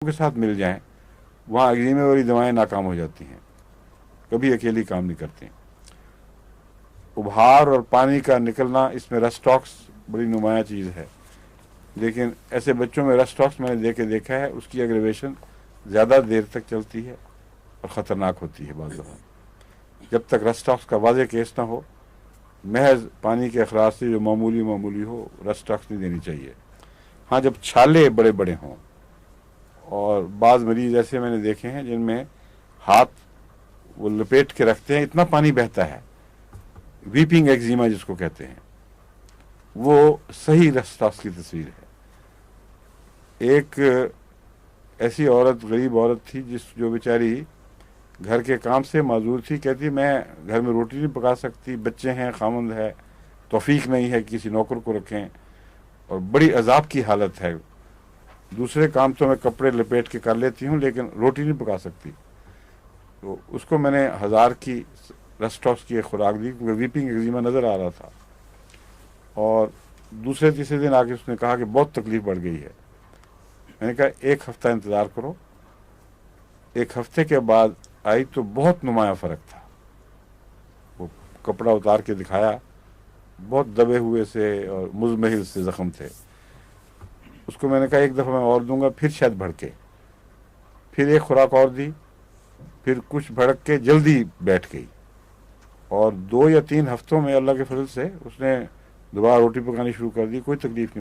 के साथ मिल जाएं, वहाँ एक्जिमे वाली दवाएं नाकाम हो जाती हैं, कभी अकेली काम नहीं करती। उभार और पानी का निकलना, इसमें रस्टॉक्स बड़ी नुमाया चीज़ है, लेकिन ऐसे बच्चों में रस्टॉक्स मैंने देखा है, उसकी एग्रेवेशन ज़्यादा देर तक चलती है और ख़तरनाक होती है बाज़ दफ़ा। जब तक रस्टॉक्स का वाज़ेह केस ना हो, महज पानी के अखराज से जो मामूली हो, रस्टॉक्स नहीं देनी चाहिए। हाँ, जब छाले बड़े बड़े हों, और बाज़ मरीज़ ऐसे मैंने देखे हैं जिनमें हाथ वो लपेट के रखते हैं, इतना पानी बहता है, वीपिंग एक्जिमा जिसको कहते हैं, वो सही रस्टॉक्स की तस्वीर है। एक ऐसी औरत, गरीब औरत थी, जो बेचारी घर के काम से माजूर थी, कहती मैं घर में रोटी नहीं पका सकती, बच्चे हैं, खामंद है, तौफीक नहीं है किसी नौकर को रखें, और बड़ी अजाब की हालत है। दूसरे काम तो मैं कपड़े लपेट के कर लेती हूँ, लेकिन रोटी नहीं पका सकती। तो उसको मैंने 1000 की रस्टॉक्स की एक खुराक दी, क्योंकि वीपिंग एक्जिमा नज़र आ रहा था। और दूसरे तीसरे दिन आके उसने कहा कि बहुत तकलीफ बढ़ गई है। मैंने कहा 1 हफ्ता इंतज़ार करो। 1 हफ्ते के बाद आई तो बहुत नुमाया फ़र्क था। वो कपड़ा उतार के दिखाया, बहुत दबे हुए से और मुज़महिल से ज़ख्म थे। उसको मैंने कहा 1 दफ़ा मैं और दूंगा, फिर शायद भड़के। फिर 1 खुराक और दी, फिर कुछ भड़क के जल्दी बैठ गई, और 2 या 3 हफ्तों में अल्लाह के फजल से उसने दोबारा रोटी पकानी शुरू कर दी, कोई तकलीफ नहीं।